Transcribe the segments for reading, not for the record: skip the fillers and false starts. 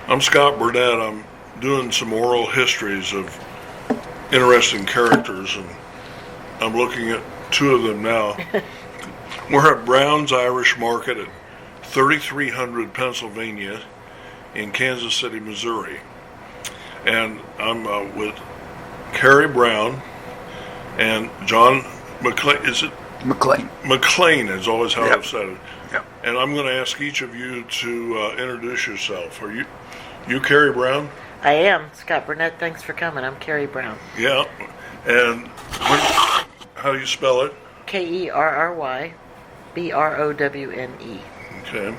I'm Scott Burnett. I'm doing some oral histories of interesting characters, and I'm looking at two of them now. We're at Browne's Irish Market at 3300 Pennsylvania in Kansas City, Missouri. And I'm with Kerry Browne and John McClain. Is it? McClain. McClain is always how Yep. I've said it. Yep. And I'm going to ask each of you to introduce yourself. Are you Kerry Browne? I am. Scott Burnett, thanks for coming. I'm Kerry Browne. Yeah. And how do you spell it? Kerry Browne. Okay.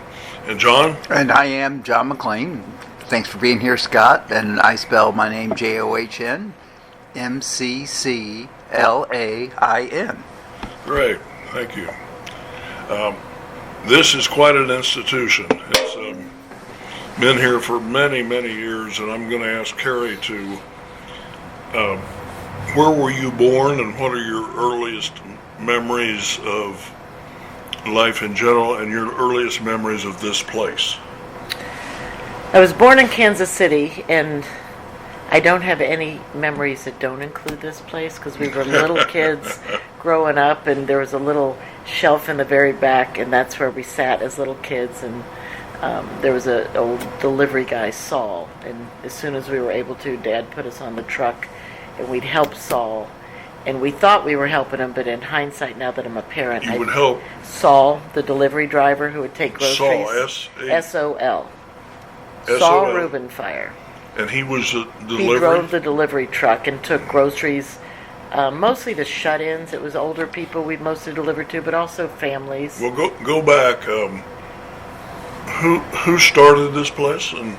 And John? And I am John McClain. Thanks for being here, Scott. And I spell my name JohnMcClain. Great. Thank you. This is quite an institution. It's been here for many, many years, and I'm going to ask Kerry to, where were you born and what are your earliest memories of life in general and your earliest memories of this place? I was born in Kansas City, and I don't have any memories that don't include this place because we were little kids growing up, and there was a little shelf in the very back, and that's where we sat as little kids. And there was an old delivery guy, Saul, and as soon as we were able to, Dad put us on the truck, and we'd help Saul. And we thought we were helping him, but in hindsight, now that I'm a parent, You would help Saul, the delivery driver who would take groceries. Saul, S-O-L. S-O-L. Saul Rubenfire. And he was the He delivery? drove the delivery truck and took groceries, mostly to shut-ins. It was older people we'd mostly deliver to, but also families. Well, go back. Who started this place, and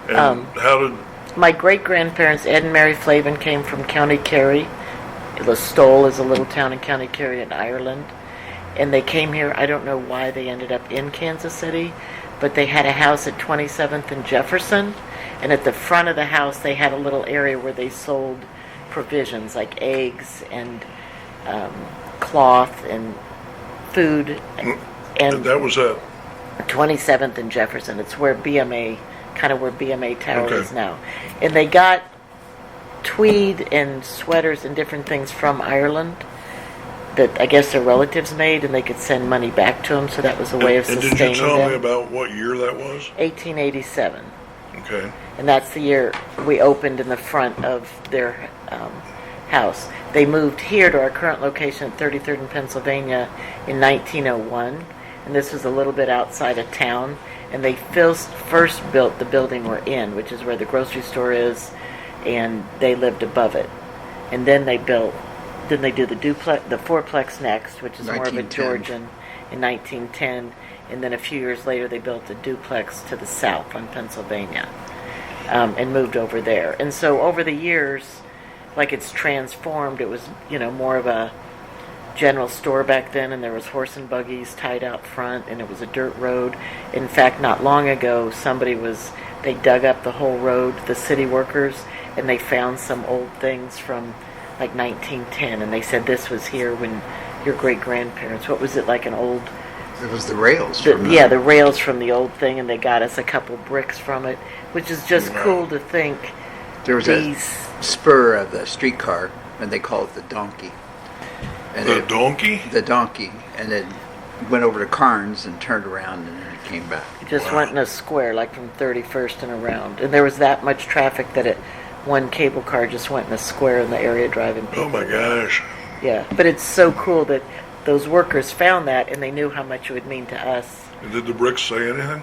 how did? My great-grandparents, Ed and Mary Flavin, came from County Kerry. Listowel is a little town in County Kerry in Ireland. And they came here, I don't know why they ended up in Kansas City, but they had a house at 27th and Jefferson. And at the front of the house, they had a little area where they sold provisions like eggs and cloth and food. And that was at 27th and Jefferson. It's where BMA, kind of where BMA Tower Okay. is now. And they got tweed and sweaters and different things from Ireland that I guess their relatives made, and they could send money back to them, so that was a way of And sustaining did you tell them. me about what year that was? 1887. Okay. And that's the year we opened in the front of their house. They moved here to our current location at 33rd and Pennsylvania in 1901, and this was a little bit outside of town. And they first built the building we're in, which is where the grocery store is, and they lived above it. And then they do the fourplex next, which is more of a 1910. Georgian, in 1910. And then a few years later, they built a duplex to the south on Pennsylvania, and moved over there. And so over the years, like it's transformed, it was, more of a general store back then, and there was horse and buggies tied out front, and it was a dirt road. In fact, not long ago, they dug up the whole road, the city workers, and they found some old things from like 1910, and they said this was here when your great-grandparents, what was it, like an old... It was the rails. the rails from the old thing, and they got us a couple bricks from it, which is just cool to think. There was a spur of the streetcar, and they call it the donkey. And Donkey? The donkey. And it went over to Carnes and turned around, and then it came back. It just went in a square, like from 31st and around. And there was that much traffic that one cable car just went in a square in the area driving people. Oh my gosh. Yeah, but it's so cool that those workers found that, and they knew how much it would mean to us. And did the bricks say anything?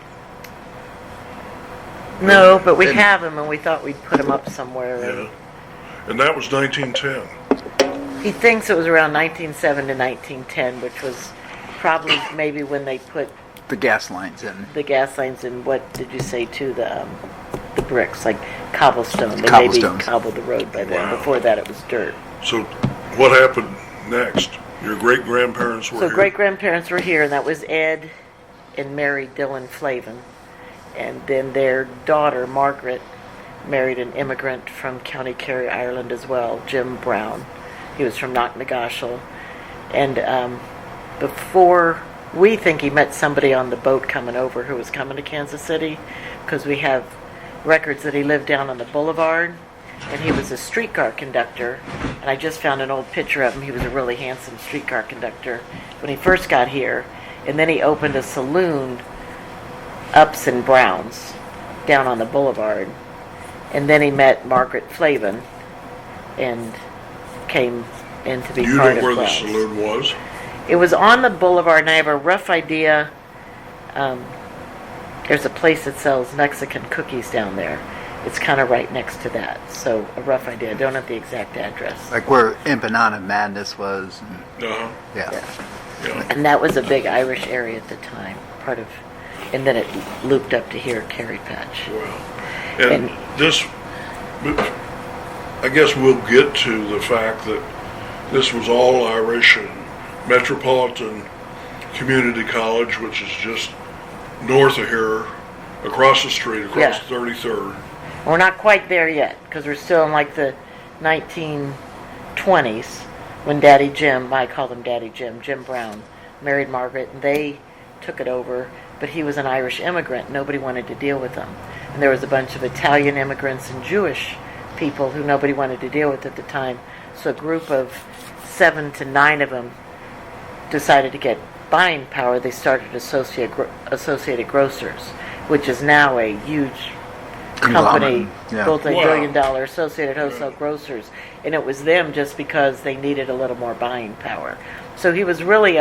No, but we have them, and we thought we'd put them up somewhere. Yeah. And that was 1910. He thinks it was around 1907 to 1910, which was probably maybe when they put The gas lines in. the gas lines in, what did you say, to the bricks, like cobblestone. They maybe Cobblestones. cobbled the road by then. Wow. Before that, it was dirt. So what happened next? Your great-grandparents were So here? great-grandparents were here, and that was Ed and Mary Dillon Flavin. And then their daughter, Margaret, married an immigrant from County Kerry, Ireland as well, Jim Browne. He was from Knocknagoshel. And before, we think he met somebody on the boat coming over who was coming to Kansas City, because we have records that he lived down on the boulevard, and he was a streetcar conductor. And I just found an old picture of him. He was a really handsome streetcar conductor when he first got here. And then he opened a saloon, Ups and Browne's, down on the boulevard. And then he met Margaret Flavin and came in to be You part know of where the Browne's. saloon was? It was on the boulevard, and I have a rough idea. There's a place that sells Mexican cookies down there. It's kind of right next to that. So a rough idea. I don't have the exact address. Like where Empanada Madness was. And, Uh-huh. yeah. Yeah. And that was a big Irish area at the time. And then it looped up to here, Kerry Patch. Well, and this, I guess we'll get to the fact that this was all Irish and Metropolitan Community College, which is just north of here, across the street, across 33rd. We're not quite there yet, because we're still in like the 1920s when Daddy Jim, I call him Daddy Jim Browne, married Margaret, and they took it over, but he was an Irish immigrant. Nobody wanted to deal with him. And there was a bunch of Italian immigrants and Jewish people who nobody wanted to deal with at the time. So a group of 7 to 9 of them decided to get buying power. They started Associated Grocers, which is now a huge company, Yeah. multi-billion-dollar Associated Wholesale Grocers, and it was them just because they needed a little more buying power. So he was really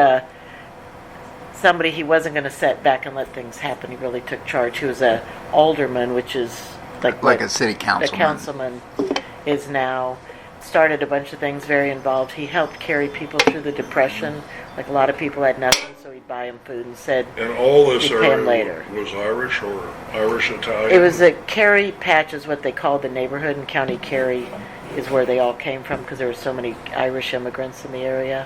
somebody. He wasn't going to sit back and let things happen. He really took charge. He was a alderman, which is like a city councilman. The councilman is now. Started a bunch of things, very involved. He helped carry people through the Depression. Like a lot of people had nothing, so he'd buy them food and said, And all this he'd pay 'em area later. was Irish or Irish Italian? It was a Kerry Patch is what they called the neighborhood, and County Kerry is where they all came from because there were so many Irish immigrants in the area.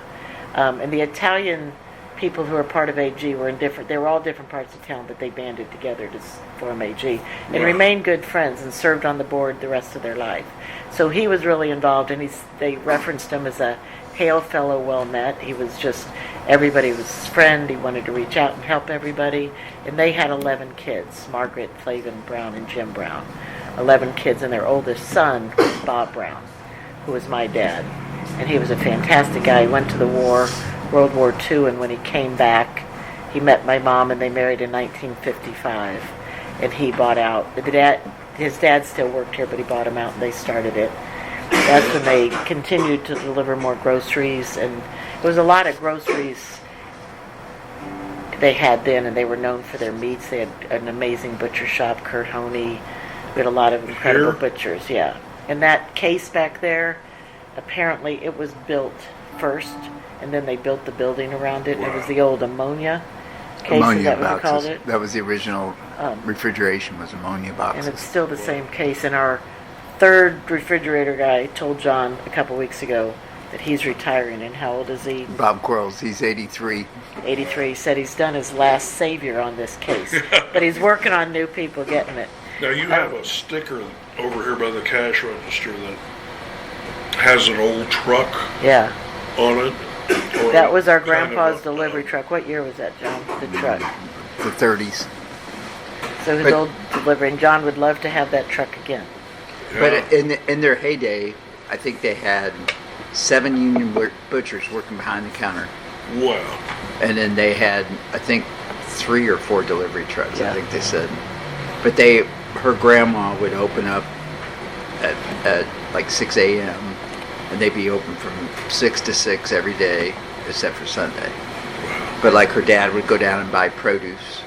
And the Italian people who were part of AG were in different, they were all different parts of town, but they banded together to form AG and Wow. remained good friends and served on the board the rest of their life. So he was really involved, and they referenced him as a hail fellow well met. He was just, everybody was his friend. He wanted to reach out and help everybody. And they had 11 kids, Margaret, Flavin Browne, and Jim Browne. 11 kids, and their oldest son was Bob Browne, who was my dad. And he was a fantastic guy. He went to the war, World War II, and when he came back, he met my mom, and they married in 1955. And he bought out, his dad still worked here, but he bought him out, and they started it. That's when they continued to deliver more groceries, and there was a lot of groceries they had then, and they were known for their meats. They had an amazing butcher shop, Kurt Honey. We had a lot of incredible Here? butchers, yeah. And that case back there, apparently it was built first, and then they built the building around it. Wow. It was the old ammonia case, Ammonia is that what they boxes. called it? That was the original refrigeration, was ammonia And boxes. it's still the same case. And our third refrigerator guy told John a couple weeks ago that he's retiring. And how old is he? Bob Quarles, he's 83. 83. He said he's done his last savior on this case. But he's working on new people getting it. Now you have a sticker over here by the cash register that has an old truck Yeah. on it. or That was our kind of grandpa's a- delivery truck. What year was that, John? The truck. The 30s. So his But- old delivery. And John would love to have that truck again. Yeah. But in their heyday, I think they had 7 union butchers working behind the counter. Wow. And then they had, I think, 3 or 4 delivery trucks, Yeah. I think they said. But her grandma would open up at like 6 a.m. and they'd be open from 6 to 6 every day, except for Sunday. But like her dad would go down and buy produce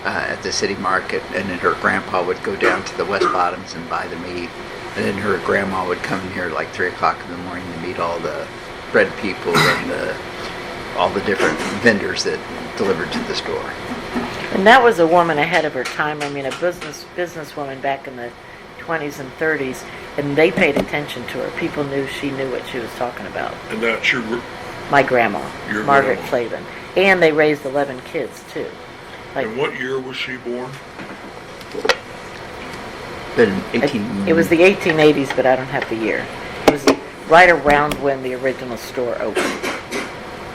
at the city market, and then her grandpa would go down to the West Bottoms and buy the meat. And then her grandma would come in here at like 3 o'clock in the morning to meet all the bread people and all the different vendors that delivered to the store. And that was a woman ahead of her time. I mean, a businesswoman back in the 20s and 30s, and they paid attention to her. People knew she knew what she was talking about. And that's your My grandma, Your Margaret grandma. Flavin. And they raised 11 kids, too. Like, and what year was she born? But in 18... it was the 1880s, but I don't have the year. It was right around when the original store opened.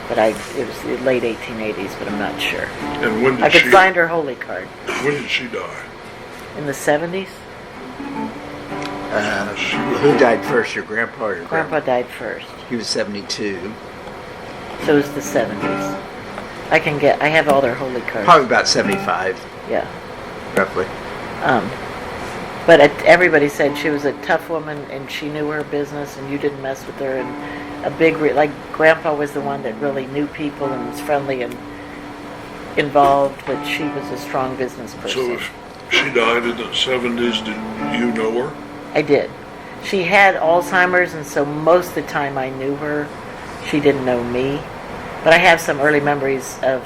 But it was the late 1880s, but I'm not sure. And when I did could find her holy card. when did she die? In the 70s? Who died first, your grandpa or your Grandpa died first. He was 72. So it was the 70s. I have all their holy cards. Probably about 75, Yeah. roughly. But everybody said she was a tough woman and she knew her business and you didn't mess with her. And like Grandpa was the one that really knew people and was friendly and involved, but she was a strong business person. So if she died in the 70s, did you know her? I did. She had Alzheimer's, and so most of the time I knew her. She didn't know me. But I have some early memories of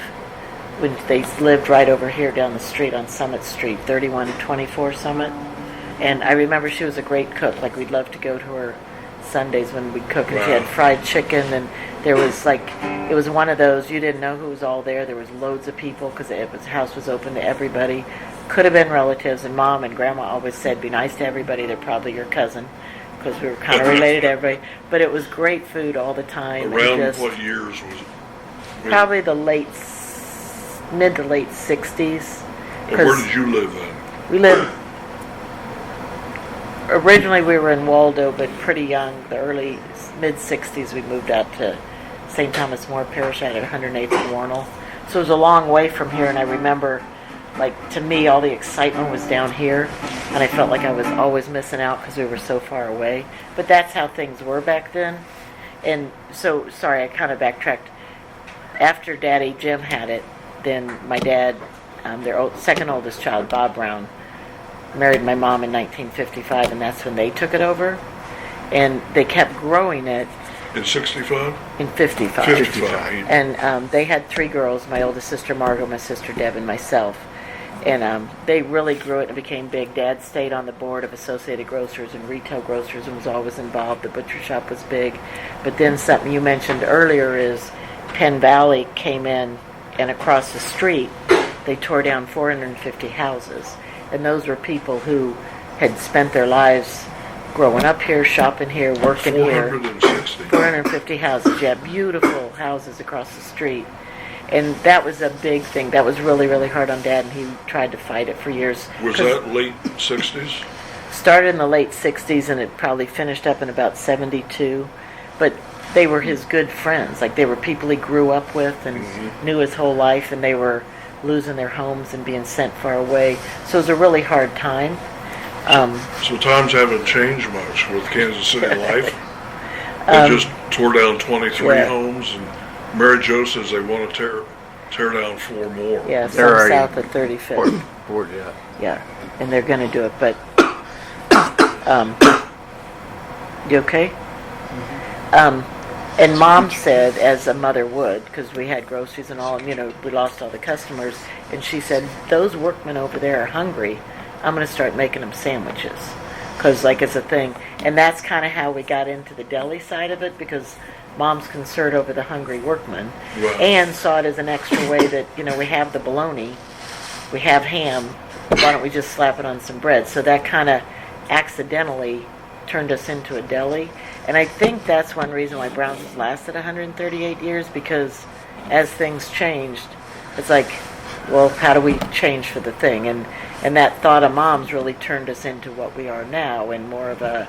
when they lived right over here down the street on Summit Street, 3124 Summit. And I remember she was a great cook. Like, we'd love to go to her Sundays when we'd cook. And she had fried chicken, and there was it was one of those, you didn't know who was all there. There was loads of people because the house was open to everybody. Could have been relatives, and Mom and Grandma always said, be nice to everybody. They're probably your cousin, because we were kind of related to everybody. But it was great food all the time. Around what years was it? Probably the mid to late 60s. And where did you live then? We lived, originally we were in Waldo, but pretty young. The early mid 60s we moved out to St. Thomas More Parish out at 108th and Warnell. So it was a long way from here, and I remember, to me, all the excitement was down here, and I felt like I was always missing out because we were so far away. But that's how things were back then. And so, sorry, I kind of backtracked. After Daddy Jim had it, then my dad, their second oldest child, Bob Browne, married my mom in 1955, and that's when they took it over. And they kept growing it. In 65? In 55. 55. And they had 3 girls, my oldest sister Margot, my sister Deb, and myself. And they really grew it and became big. Dad stayed on the board of Associated Grocers and Retail Grocers and was always involved. The butcher shop was big. But then something you mentioned earlier is Penn Valley came in, and across the street they tore down 450 houses. And those were people who had spent their lives growing up here, shopping here, working here. 460. 450 houses, yeah, beautiful houses across the street. And that was a big thing. That was really, really hard on Dad, and he tried to fight it for years. Was that late 60s? Started in the late 60s, and it probably finished up in about 72. But they were his good friends. Like, they were people he grew up with and knew his whole life, and they were losing their homes and being sent far away. So it was a really hard time. So times haven't changed much with Kansas City life. They just tore down 23 homes, and Mary Jo says they want to tear down 4 more. Yeah, They're some south of 35th. Boarded up. Yeah, and they're going to do it. But you okay? And Mom said, as a mother would, because we had groceries and all, and we lost all the customers, and she said, those workmen over there are hungry. I'm going to start making them sandwiches, because it's a thing. And that's kind of how we got into the deli side of it, because Mom's concerned over the hungry workmen, and saw it as an extra way that, we have the bologna, we have ham, why don't we just slap it on some bread? So that kind of accidentally turned us into a deli. And I think that's one reason why Browne's has lasted 138 years, because as things changed, it's well, how do we change for the thing? And that thought of Mom's really turned us into what we are now, and more of a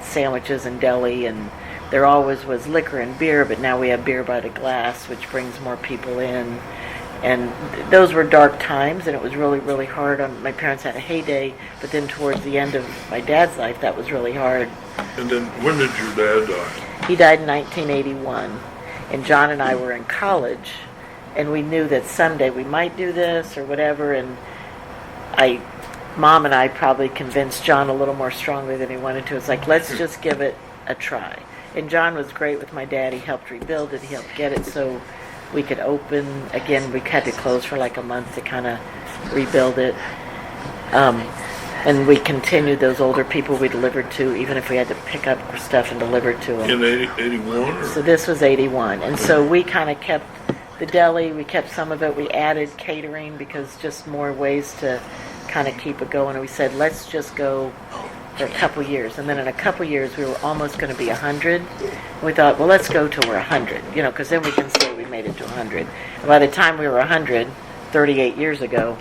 sandwiches and deli. And there always was liquor and beer, but now we have beer by the glass, which brings more people in. And those were dark times, and it was really, really hard. My parents had a heyday, but then towards the end of my dad's life, that was really hard. And then when did your dad die? He died in 1981, and John and I were in college, and we knew that someday we might do this or whatever. And Mom and I probably convinced John a little more strongly than he wanted to. It's let's just give it a try. And John was great with my dad. He helped rebuild it. He helped get it so we could open again. We had to close for a month to kind of rebuild it. And we continued those older people we delivered to, even if we had to pick up stuff and deliver to them. In 81? So this was 81. And so we kind of kept the deli, we kept some of it, we added catering, because just more ways to kind of keep it going. And we said, let's just go for a couple years. And then in a couple years, we were almost going to be 100. And we thought, well, let's go till we're 100, because then we can say we made it to 100. And by the time we were 100, 38 years ago,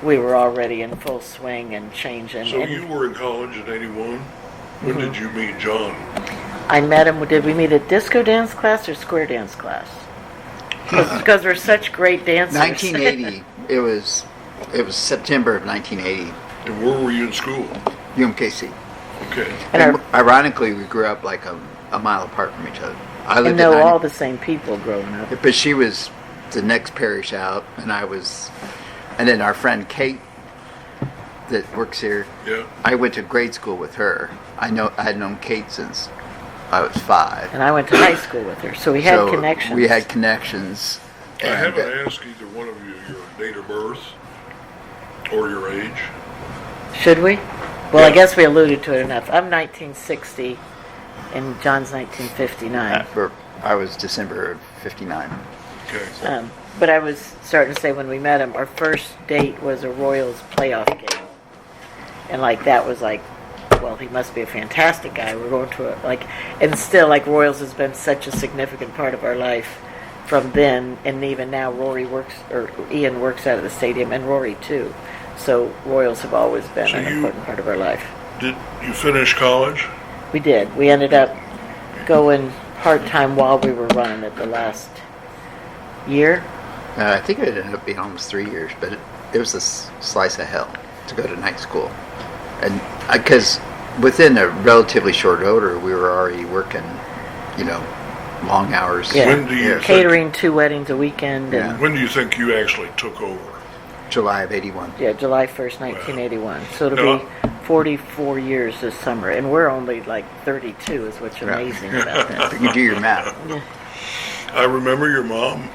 we were already in full swing and changing. So you were in college in 81? When did you meet John? I met him. Did we meet at disco dance class or square dance class? Because we're such great dancers. 1980. It was September of 1980. And where were you in school? UMKC. Okay. And Ironically, we grew up like a mile apart from each other. I lived know at 90, all the same people growing up. but she was the next parish out, and I was, and then our friend Kate that works here. Yeah. I went to grade school with her. I had known Kate since I was 5. And I went to high school with her, so we had So connections. We had connections. I and, haven't asked either one of you your date of birth or your age. Should we? Well, I Yeah. guess we alluded to it enough. I'm 1960, and John's 1959. I was December of 59. Okay. But I was starting to say when we met him, our first date was a Royals playoff game. And that was well, he must be a fantastic guy. We're going to and still Royals has been such a significant part of our life from then, and even now Ian works out of the stadium, and Rory too. So Royals have always been an important part of our life. Did you finish college? We did. We ended up going part-time while we were running it the last year. I think it ended up being almost 3 years, but it was a slice of hell to go to night school. And because within a relatively short order, we were already working, long hours. Yeah. When do you Catering 2 weddings a weekend. Yeah. And When do you think you actually took over? July of 81. yeah, July 1st, 1981. So it'll No. be 44 years this summer. And we're only 32 is what's Yeah. amazing about that. You do your math. I remember your mom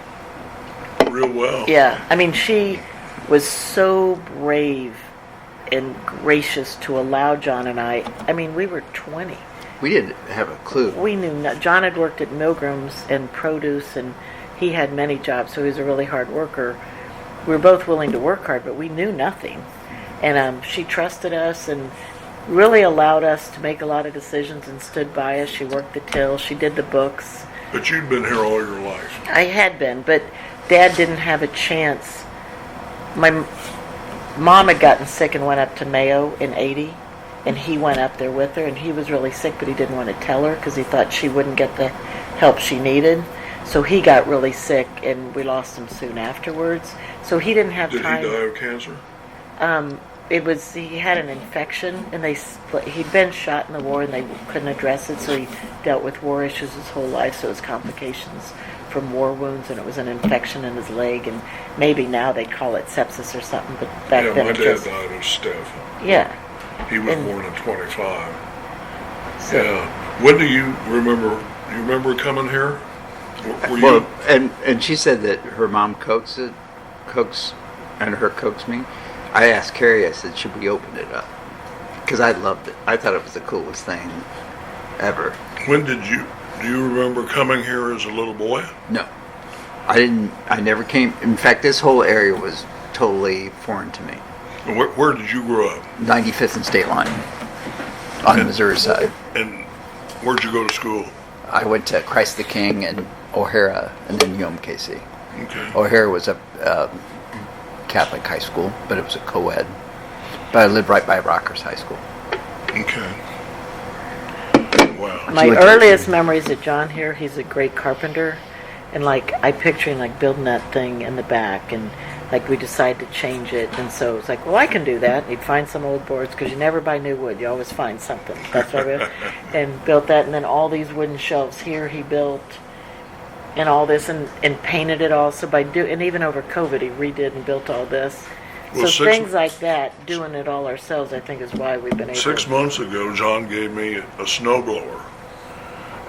real well. Yeah, I mean, she was so brave and gracious to allow John and I mean, we were 20. We didn't have a clue. We knew not. John had worked at Milgram's and produce, and he had many jobs, so he was a really hard worker. We were both willing to work hard, but we knew nothing. And she trusted us and really allowed us to make a lot of decisions and stood by us. She worked the till. She did the books. But you'd been here all your life. I had been, but Dad didn't have a chance. My mom had gotten sick and went up to Mayo in 80, and he went up there with her, and he was really sick, but he didn't want to tell her because he thought she wouldn't get the help she needed. So he got really sick, and we lost him soon afterwards. So he didn't have Did time. he die of cancer? He had an infection, and he'd been shot in the war, and they couldn't address it, so he dealt with war issues his whole life, so it was complications from war wounds, and it was an infection in his leg, and maybe now they call it sepsis or something, but back Yeah, then my it dad just... died of staph. Yeah. He was And- born in 25. So, Yeah. When do you remember? You remember coming here? Were Well, you? and she said that her mom coaxed me. I asked Kerry, I said, should we open it up? Because I loved it. I thought it was the coolest thing ever. When did you? Do you remember coming here as a little boy? No. I never came. In fact, this whole area was totally foreign to me. And where did you grow up? 95th and State Line on the Missouri side. And where'd you go to school? I went to Christ the King and O'Hara and then UMKC. Okay. O'Hara was a Catholic high school, but it was a co-ed. But I lived right by Rockers High School. Okay. Wow. my She went to- earliest memories of John here, he's a great carpenter, and I picture him building that thing in the back, and we decided to change it, and so it's well, I can do that. And he'd find some old boards, because you never buy new wood, you always find something. That's why and built that, and then all these wooden shelves here he built, and all this, and painted it also and even over COVID he redid and built all this. Well, So things like that, doing it all ourselves, I think is why we've been able 6 months ago, John gave me a snowblower,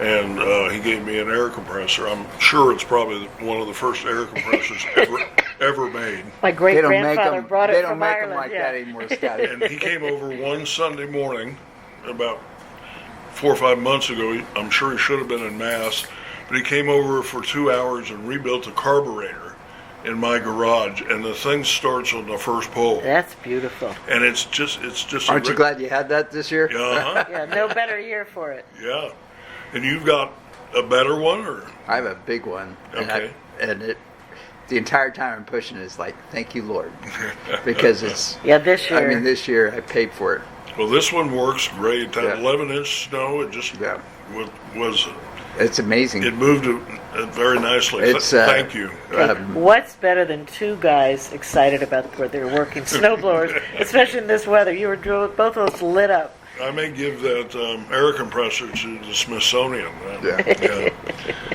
and he gave me an air compressor. I'm sure it's probably one of the first air compressors ever made. My They great don't make grandfather them. brought They it don't from make Ireland. them like yeah. that anymore, Scotty. And he came over one Sunday morning, about 4 or 5 months ago. I'm sure he should have been in Mass, but he came over for 2 hours and rebuilt a carburetor in my garage, and the thing starts on the first pole. That's beautiful. And it's just. Aren't you glad you had that this year? Yeah, uh-huh. Yeah, no better year for it. Yeah. And you've got a better one, or? I have a big one. Okay. The entire time I'm pushing it is thank you, Lord. Because it's... Yeah, this year. this year I paid for it. Well, this one works great. That Yeah. 11-inch snow, it just Yeah. was It's amazing. it moved it very nicely. It's, Thank you. What's better than two guys excited about where they're working snowblowers, especially in this weather? You were both of us lit up. I may give that air compressor to the Smithsonian. Yeah.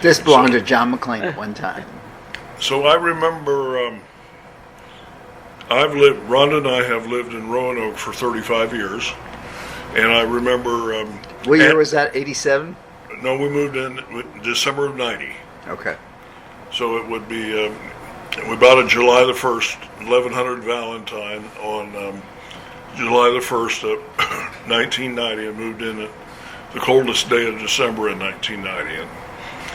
This belonged to John McClain at one time. So I remember Rhonda and I have lived in Roanoke for 35 years. And I remember... What year was that, 87? No, we moved in December of 90. Okay. So it would be... we bought it July the 1st, 1100 Valentine on July the 1st of 1990 and moved in at the coldest day of December in 1990.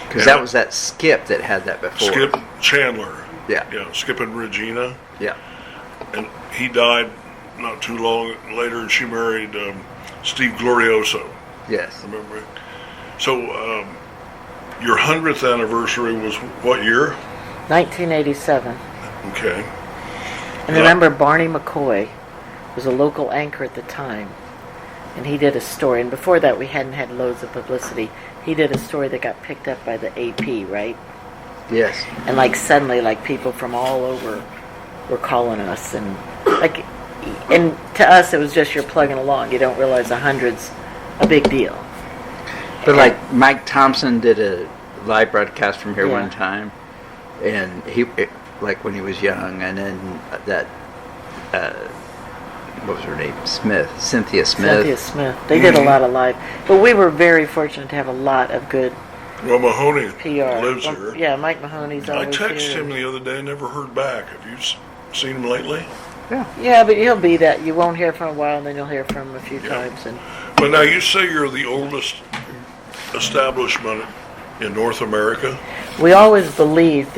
Because that was that Skip that had that before. Skip Chandler. Yeah. Yeah, Skip and Regina. Yeah. And he died not too long later, and she married Steve Glorioso. Yes. Remember? So your 100th anniversary was what year? 1987. Okay. And remember, Barney McCoy was a local anchor at the time, and he did a story. And before that, we hadn't had loads of publicity. He did a story that got picked up by the AP, right? Yes. And like suddenly, like people from all over were calling us, and and to us, it was just you're plugging along. You don't realize 100's a big deal. But like Mike Thompson did a live broadcast from here Yeah. one time, and like when he was young, and then that what was her name? Cynthia Smith. They did a lot of live, but we were very fortunate to have a lot of good Well, Mahoney PR. lives here. Yeah, Mike Mahoney's I always texted here. him the other day, never heard back. Have you seen him lately? Yeah, but he'll be that. You won't hear from him a while, and then you'll hear from him a few times. And But now you say you're the oldest establishment in North America. we always believed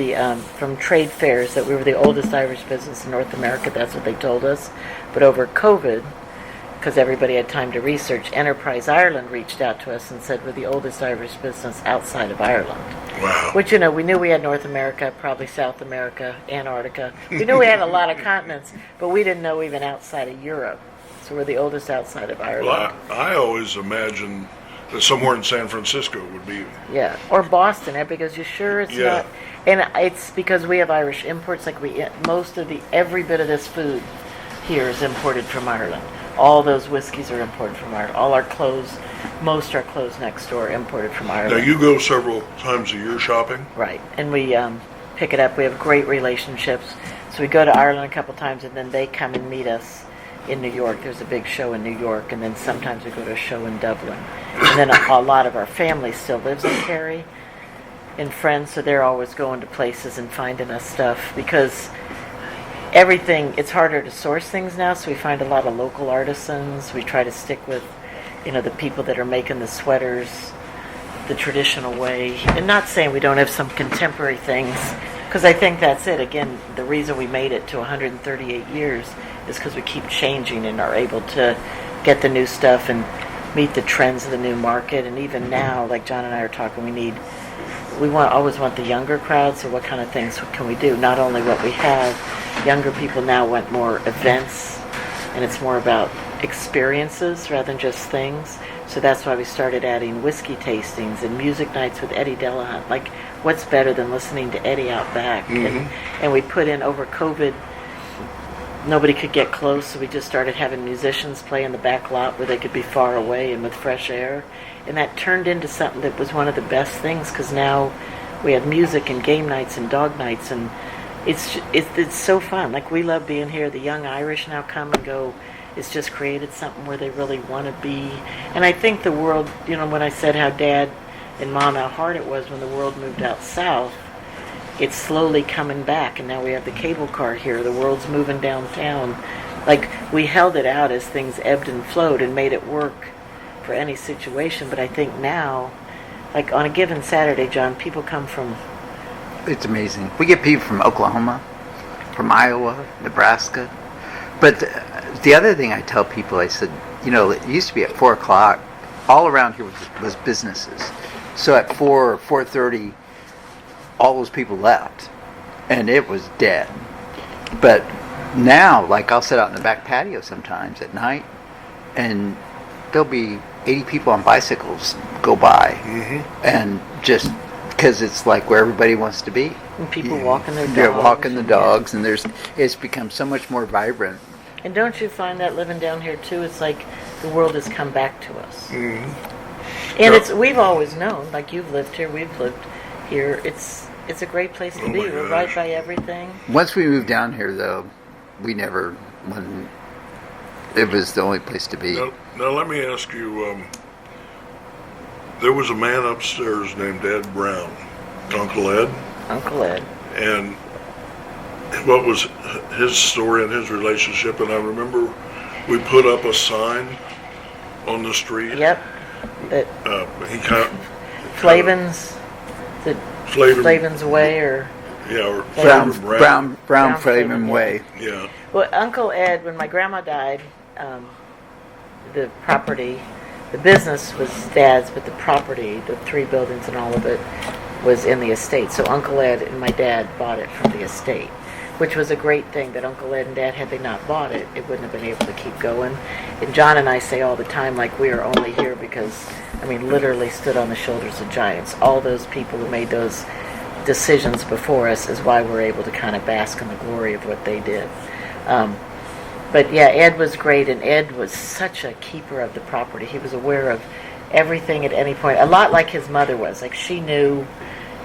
from trade fairs that we were the oldest Irish business in North America. That's what they told us. But over COVID, because everybody had time to research, Enterprise Ireland reached out to us and said we're the oldest Irish business outside of Ireland. Wow. Which, we knew we had North America, probably South America, Antarctica. We knew we had a lot of continents, but we didn't know even outside of Europe. So we're the oldest outside of Ireland. Well, I always imagined that somewhere in San Francisco would be. Yeah, or Boston, because you're sure it's Yeah. not. And it's because we have Irish imports. Like every bit of this food here is imported from Ireland. All those whiskeys are imported from Ireland. All our clothes, most our clothes next door are imported from Ireland. Now you go several times a year shopping. Right, and we pick it up. We have great relationships. So we go to Ireland a couple times, and then they come and meet us in New York. There's a big show in New York, and then sometimes we go to a show in Dublin. And then a lot of our family still lives in Kerry, and friends, so they're always going to places and finding us stuff, because it's harder to source things now, so we find a lot of local artisans. We try to stick with, the people that are making the sweaters the traditional way. And not saying we don't have some contemporary things, because I think that's it. Again, the reason we made it to 138 years is because we keep changing and are able to get the new stuff and meet the trends of the new market. And even now, like John and I are talking, always want the younger crowd, so what kind of things can we do? Not only what we have, younger people now want more events, and it's more about experiences rather than just things. So that's why we started adding whiskey tastings and music nights with Eddie Delahunt. Like, what's better than listening to Eddie out back? Mm-hmm. And we put in, over COVID, nobody could get close, so we just started having musicians play in the back lot where they could be far away and with fresh air. And that turned into something that was one of the best things, because now we have music and game nights and dog nights, and it's so fun. Like, we love being here. The young Irish now come and go. It's just created something where they really want to be. And I think the world, when I said how Dad and Mom, how hard it was when the world moved out south, it's slowly coming back, and now we have the cable car here. The world's moving downtown. Like, we held it out as things ebbed and flowed and made it work for any situation. But I think now, like on a given Saturday, John, people come from... It's amazing. We get people from Oklahoma, from Iowa, Nebraska. But the other thing I tell people, I said, it used to be at 4 o'clock, all around here was businesses. So at 4 or 4:30, all those people left, and it was dead. But now, like, I'll sit out in the back patio sometimes at night, and there'll be 80 people on bicycles go by, and just because it's like where everybody wants to be. And people walking their dogs. They're walking the dogs, and it's become so much more vibrant. And don't you find that living down here too? It's like the world has come back to us. And we've always known, like you've lived here, we've lived here. It's a great place to be. We're right by everything. Once we moved down here, though, it was the only place to be. Now let me ask you, there was a man upstairs named Ed Browne, Uncle Ed. Uncle Ed. And what was his story and his relationship? And I remember we put up a sign on the street. Yep. He kind of... Flavin's Way, or... Yeah, or Browne Flavin Way. Yeah. Well, Uncle Ed, when my grandma died, the property, the business was Dad's, but the property, the 3 buildings and all of it, was in the estate. So Uncle Ed and my dad bought it from the estate, which was a great thing that Uncle Ed and Dad, had they not bought it, it wouldn't have been able to keep going. And John and I say all the time, like, we are only here because, literally stood on the shoulders of giants. All those people who made those decisions before us is why we're able to kind of bask in the glory of what they did. But yeah, Ed was great, and Ed was such a keeper of the property. He was aware of everything at any point, a lot like his mother was. Like, she knew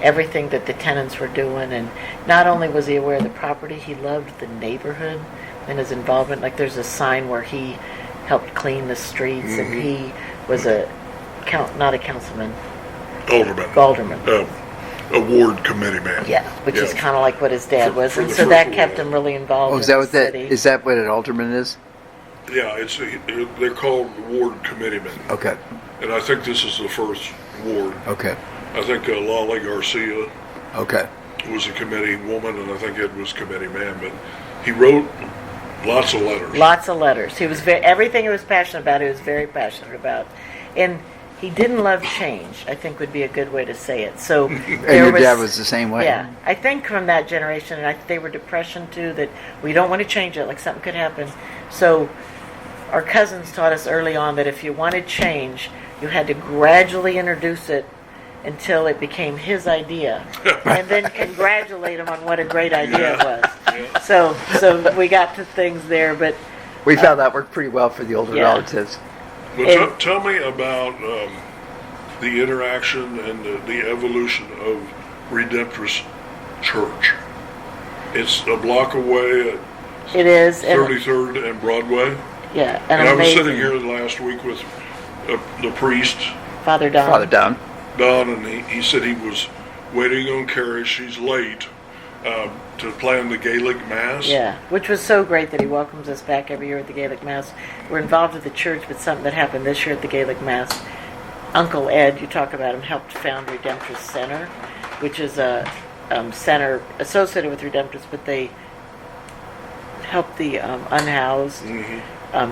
everything that the tenants were doing, and not only was he aware of the property, he loved the neighborhood and his involvement. Like, there's a sign where he helped clean the streets, and he was not a councilman. Alderman. A ward committee man. Yeah, which is kind of like what his dad was, and so that kept him really involved. Is that what an alderman is? Yeah, they're called ward committee men. Okay. And I think this is the first ward. Okay. I think Lolly Garcia. Okay. Was a committee woman, and I think Ed was committee man. But he wrote lots of letters. Lots of letters. He was everything he was passionate about. He was very passionate about, and he didn't love change, I think would be a good way to say it. So and your dad was the same way. Yeah, I think from that generation, and they were depression too, that we don't want to change it, like something could happen. So our cousins taught us early on that if you wanted change, you had to gradually introduce it until it became his idea, and then congratulate him on what a great idea it was. Yeah. So we got to things there, but we found that worked pretty well for the older relatives. Well, tell me about the interaction and the evolution of Redemptorist Church. It's a block away at it is 33rd and Broadway. Yeah, and I was sitting here last week with the priest, Father Don. And he said he was waiting on Kerry. She's late to plan the Gaelic Mass. Yeah, which was so great that he welcomes us back every year at the Gaelic Mass. We're involved with the church, but something that happened this year at the Gaelic Mass, Uncle Ed, you talk about him, helped found Redemptorist Center, which is a center associated with Redemptorists, but they help the unhoused,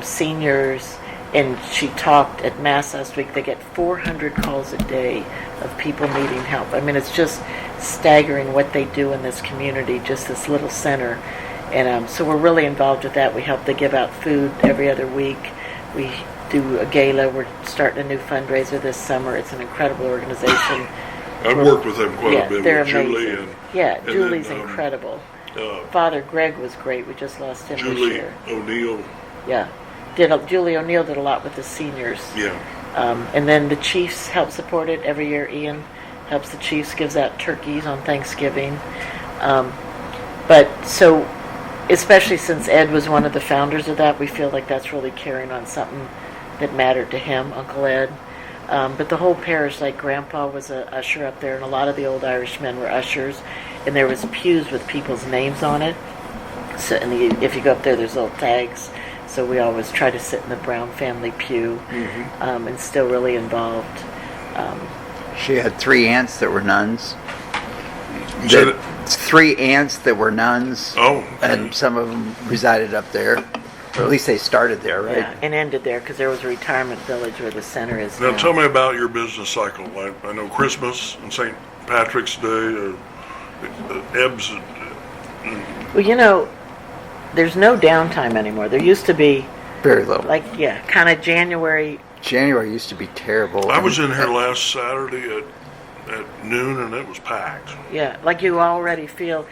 seniors. And she talked at Mass last week. They get 400 calls a day of people needing help. It's just staggering what they do in this community, just this little center. And so we're really involved with that. They give out food every other week. We do a gala. We're starting a new fundraiser this summer. It's an incredible organization. I've worked with them quite a bit. They're with amazing. Julie. Julie's incredible. Father Greg was great. We just lost him this year. O'Neill. Yeah. Julie O'Neill did a lot with the seniors. Yeah. And then the Chiefs help support it every year. Ian helps the Chiefs, gives out turkeys on Thanksgiving. But so, especially since Ed was one of the founders of that, we feel like that's really carrying on something that mattered to him, Uncle Ed. But the whole parish, like Grandpa was a usher up there, and a lot of the old Irish men were ushers, and there was pews with people's names on it. So, and if you go up there, there's little tags. So we always try to sit in the Browne family pew, and still really involved. She had 3 aunts that were nuns. 3 aunts that were nuns. Oh. Okay. And some of them resided up there. Or at least they started there, right? Yeah, and ended there because there was a retirement village where the center is now. Tell me about your business cycle. I know Christmas and St. Patrick's Day, ebbs. Well, there's no downtime anymore. There used to be Very low. Like, yeah, kind of January. January used to be terrible. I was in here last Saturday at noon, and it was packed. Yeah, like you already feel.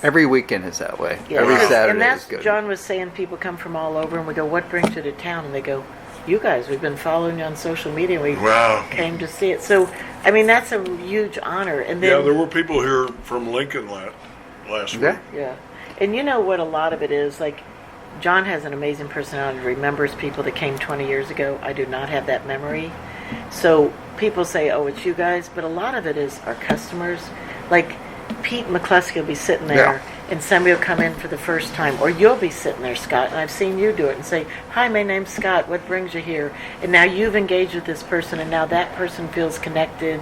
Every weekend is that way. Yeah, Every because- Saturday and that's, is good. John was saying people come from all over, and we go, what brings you to town? And they go, you guys, we've been following you on social media. We Wow. came to see it. So, I mean, that's a huge honor. And then, Yeah, there were people here from Lincoln last week. Yeah. yeah. And you know what a lot of it is? Like, John has an amazing personality, remembers people that came 20 years ago. I do not have that memory. So people say, oh, it's you guys. But a lot of it is our customers. Like, Pete McCluskey will be sitting there, and somebody will come in for the first time. Or you'll be sitting there, Scott, and I've seen you do it, and say, hi, my name's Scott. What brings you here? And now you've engaged with this person, and now that person feels connected.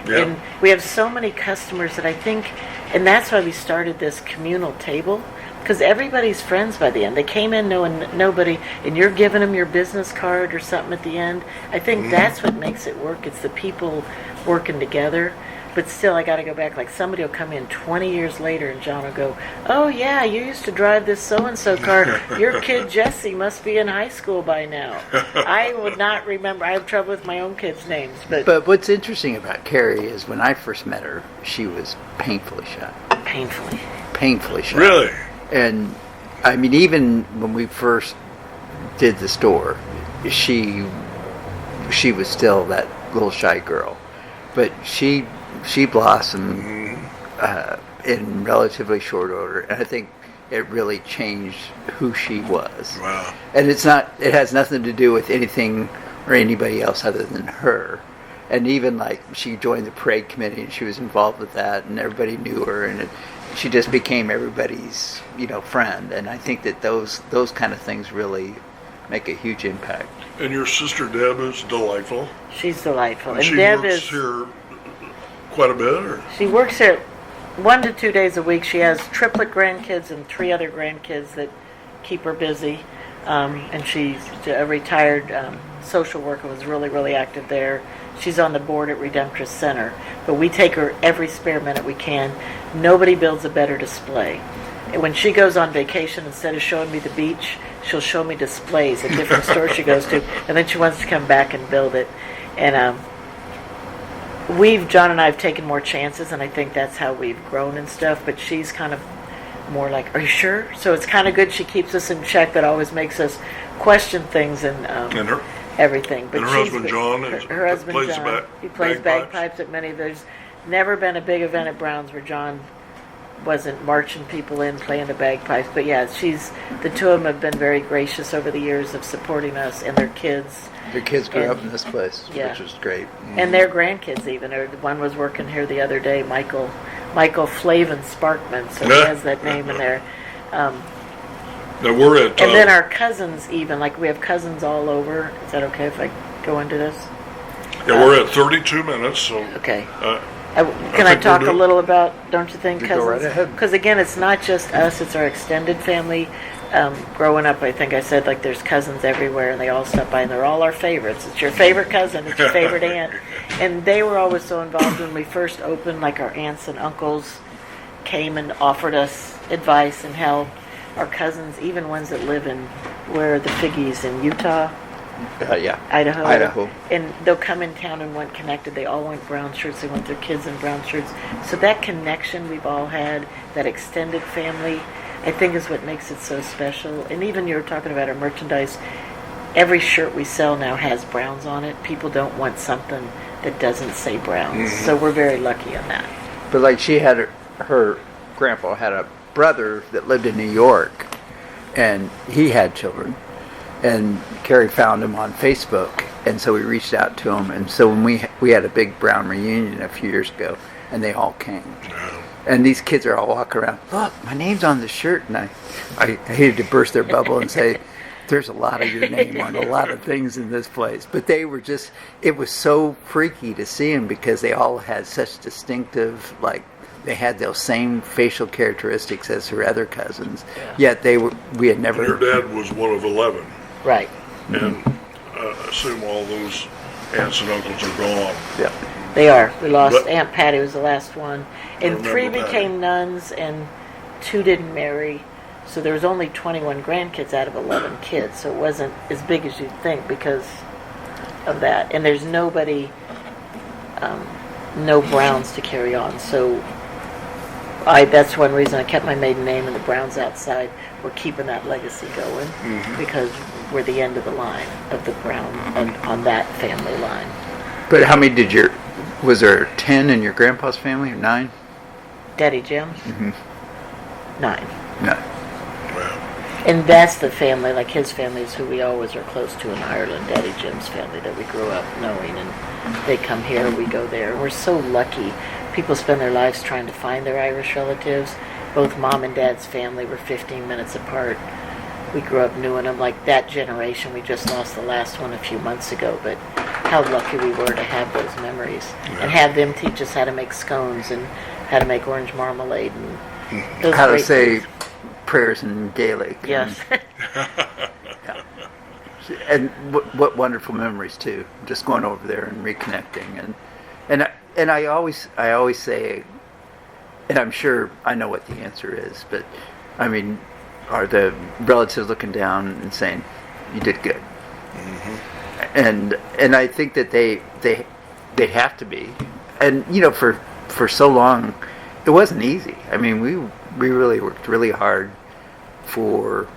Yeah. And we have so many customers that I think, and that's why we started this communal table, because everybody's friends by the end. They came in knowing nobody, and you're giving them your business card or something at the end. I think that's what makes it work. It's the people working together. But still, I got to go back. Like, somebody will come in 20 years later, and John will go, oh, yeah, you used to drive this so-and-so car. Your kid, Jesse, must be in high school by now. I would not remember. I have trouble with my own kids' names. But what's interesting about Kerry is when I first met her, she was painfully shy. Painfully. Painfully shy. Really? And, I mean, even when we first did the store, she was still that little shy girl. But she blossomed in relatively short order, and I think it really changed who she was. Wow. And it has nothing to do with anything or anybody else other than her. And even like she joined the parade committee, and she was involved with that, and everybody knew her, and she just became everybody's friend. And I think that those kind of things really make a huge impact. And your sister Deb is delightful. She's delightful. And And she Deb works is. here quite a bit, or? She works here 1 to 2 days a week. She has triplet grandkids and 3 other grandkids that keep her busy. And she's a retired social worker, was really, really active there. She's on the board at Redemptress Center. But we take her every spare minute we can. Nobody builds a better display. And when she goes on vacation, instead of showing me the beach, she'll show me displays at different stores she goes to. And then she wants to come back and build it. And John and I have taken more chances, and I think that's how we've grown and stuff, but she's kind of more like, are you sure? So it's kind of good she keeps us in check, but always makes us question things and everything. But and her she's husband been- John her husband plays John, he plays bagpipes at many. There's never been a big event at Browne's where John wasn't marching people in playing the bagpipes. But yeah, the two of them have been very gracious over the years of supporting us and their kids. Their kids grew And- up in this place, yeah. which was great. And their grandkids even. One was working here the other day, Michael Flavin Sparkman, so he has that name in there. Now we're at. And then our cousins even, like we have cousins all over. Is that okay if I go into this? Yeah, we're at 32 minutes, so. Okay. I Can I think talk we're a good. little about, don't you think, You cousins? go right ahead. Because again, it's not just us, it's our extended family. Growing up, I think I said, like, there's cousins everywhere, and they all stop by, and they're all our favorites. It's your favorite cousin, it's your favorite aunt. And they were always so involved when we first opened, like our aunts and uncles came and offered us advice and help. Our cousins, even ones that live in, where are the Figgies in Utah? Yeah. Idaho. And they'll come in town and want connected. They all want brown shirts. They want their kids in brown shirts. So that connection we've all had, that extended family, I think is what makes it so special. And even you were talking about our merchandise. Every shirt we sell now has Browns on it. People don't want something that doesn't say Browns. Mm-hmm. So we're very lucky on that. But like she had her grandpa had a brother that lived in New York, and he had children. And Kerry found him on Facebook, and so we reached out to him. And so when we had a big Browne reunion a few years ago, and they all came. And these kids are all walking around, look, my name's on the shirt. And I hated to burst their bubble and say, there's a lot of your name on a lot of things in this place. But they were just, it was so freaky to see them because they all had such distinctive, like, they had those same facial characteristics as her other cousins. Yeah. Yet we had never... Your dad was one of 11. Right. And I assume all those aunts and uncles are gone. Yeah. They are. We lost But- Aunt Patty was the last one. And remember 3 Patty. became nuns and 2 didn't marry. So there was only 21 grandkids out of 11 kids, so it wasn't as big as you'd think because of that. And there's nobody, no Browns to carry on. So that's one reason I kept my maiden name and the Browns outside. We're keeping that legacy going because we're the end of the line of the Brown on that family line. But how many was there 10 in your grandpa's family or 9? Daddy Jim's? 9. No. Wow. And that's the family, like his family is who we always are close to in Ireland, Daddy Jim's family that we grew up knowing, and they come here, we go there. And we're so lucky. People spend their lives trying to find their Irish relatives. Both Mom and Dad's family were 15 minutes apart. We grew up knowing them, like that generation. We just lost the last one a few months ago, but how lucky we were to have those memories and have them teach us how to make scones and how to make orange marmalade and those How to great say things. prayers in Gaelic. Yes. And what wonderful memories too. Just going over there and reconnecting, and I always say, and I'm sure I know what the answer is, but I mean, are the relatives looking down and saying, "You did good"? And I think that they have to be, and you know, for so long, it wasn't easy. I mean, we really worked really hard for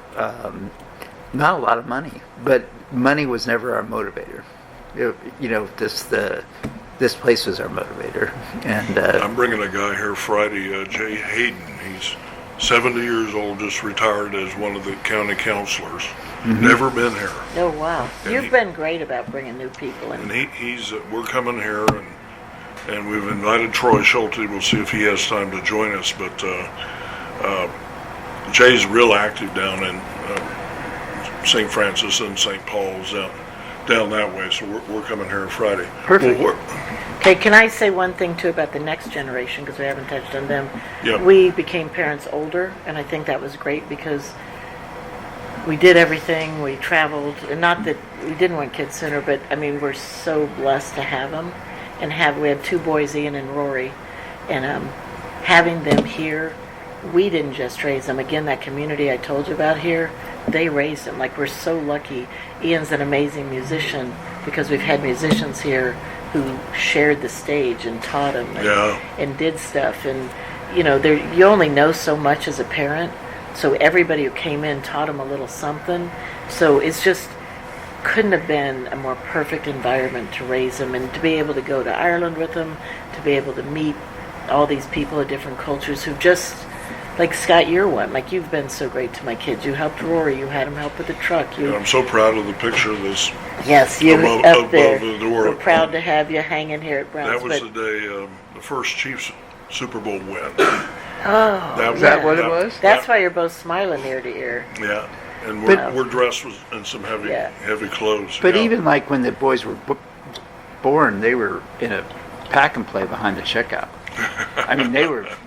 not a lot of money, but money was never our motivator. You know, this place was our motivator. And I'm bringing a guy here Friday, Jay Hayden. He's 70 years old, just retired as one of the county councilors. Never been here. Oh, wow. And You've been great about bringing new people in. And we're coming here, and we've invited Troy Schulte. We'll see if he has time to join us. But Jay's real active down in St. Francis and St. Paul's down that way. So we're coming here Friday. Perfect. Well, Okay, can I say one thing too about the next generation, because we haven't touched on them? Yep. We became parents older, and I think that was great because we did everything, we traveled, and not that we didn't want kids sooner, but I mean, we're so blessed to have them, and we had 2 boys, Ian and Rory, and having them here, we didn't just raise them. Again, that community I told you about here, they raised them. Like, we're so lucky. Ian's an amazing musician because we've had musicians here who shared the stage and taught them and did stuff. And, you know, you only know so much as a parent, so everybody who came in taught them a little something. So it's just couldn't have been a more perfect environment to raise them and to be able to go to Ireland with them, to be able to meet all these people of different cultures who just, like Scott, you're one. Like, you've been so great to my kids. You helped Rory. You had him help with the truck. I'm so proud of the picture that's Yes, you up there. above the door. We're proud to have you hanging here at Browne's. That was the day the first Chiefs Super Bowl win. Oh, Is that what it was? That's why you're both smiling ear to ear. Yeah, and But- we're dressed in some heavy clothes. But yeah. even like when the boys were born, they were in a pack and play behind the checkout. I mean,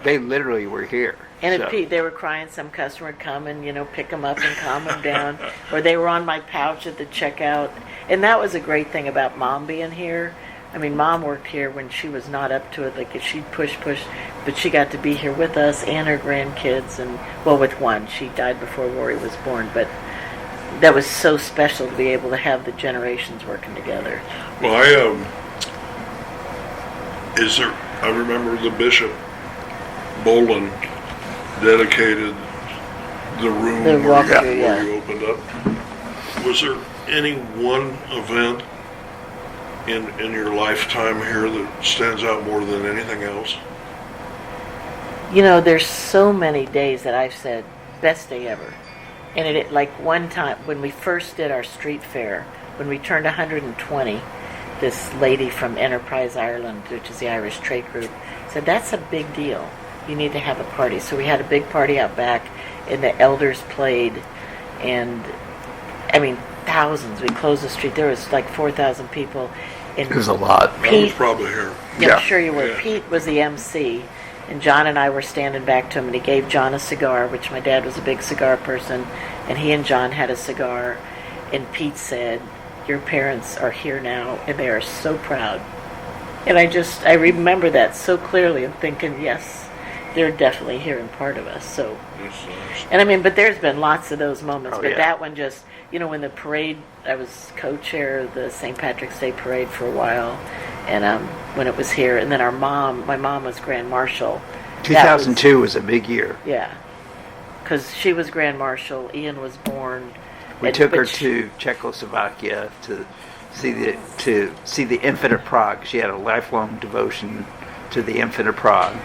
they literally were here. And So- at Pete, they were crying. Some customer would come and, you know, pick them up and calm them down. Or they were on my pouch at the checkout. And that was a great thing about Mom being here. I mean, Mom worked here when she was not up to it. Like, if she'd push, but she got to be here with us and her grandkids. And, well, with one. She died before Rory was born. But that was so special to be able to have the generations working together. Well, I remember the Bishop Bolin dedicated the room The where walkthrough, you opened up. Was there any one event in your lifetime here that stands out more than anything else? You know, there's so many days that I've said, best day ever. And it like one time, when we first did our street fair, when we turned 120, this lady from Enterprise Ireland, which is the Irish trade group, said, that's a big deal. You need to have a party. So we had a big party out back, and the elders played, and, I mean, thousands. We closed the street. There was like 4,000 people. And It was a lot. I was probably here. yeah, I'm sure you were. Yeah. Pete was the MC, and John and I were standing back to him, and he gave John a cigar, which my dad was a big cigar person, and he and John had a cigar, and Pete said, your parents are here now, and they are so proud. And I remember that so clearly. I'm thinking, yes. they're definitely here and part of us. So, That's nice. and I mean, but there's been lots of those moments. Oh, but yeah. that one just, when the parade, I was co-chair of the St. Patrick's Day parade for a while, and when it was here, and then my mom was Grand Marshal. That 2002 was a big year. Yeah, because she was Grand Marshal. Ian was born. We took her to Czechoslovakia to see the Infant of Prague. She had a lifelong devotion to the Infant of Prague.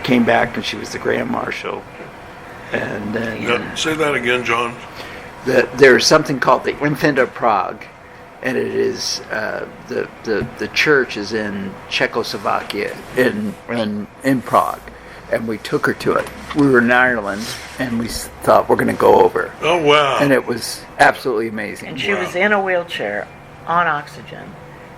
Came back and she was the Grand Marshal. And then Now, say that again, John. there's something called the Infant of Prague, and it is the church is in Czechoslovakia in Prague, and we took her to it. We were in Ireland, and we thought we're going to go over, Oh, wow. and it was absolutely amazing. And she Wow. was in a wheelchair, on oxygen,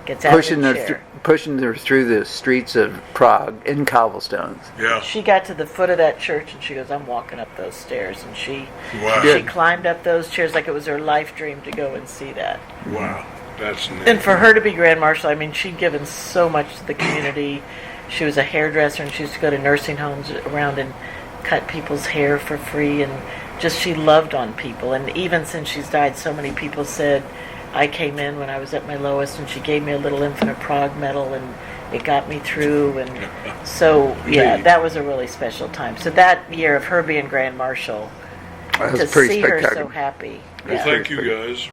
gets out Pushing of the her, chair. pushing her through the streets of Prague in cobblestones. Yeah. She got to the foot of that church and she goes, I'm walking up those stairs. And she Wow. did. she climbed up those chairs like it was her life dream to go and see that. Wow. That's neat. And for her to be Grand Marshal, I mean, she'd given so much to the community. She was a hairdresser and she used to go to nursing homes around and cut people's hair for free. And just she loved on people. And even since she's died, so many people said, I came in when I was at my lowest and she gave me a little Infant of Prague medal and it got me through. And so, yeah, Neat. that was a really special time. So that year of her being Grand Marshal, That to was pretty see her spectacular. so happy. Well, Yeah. thank you, guys.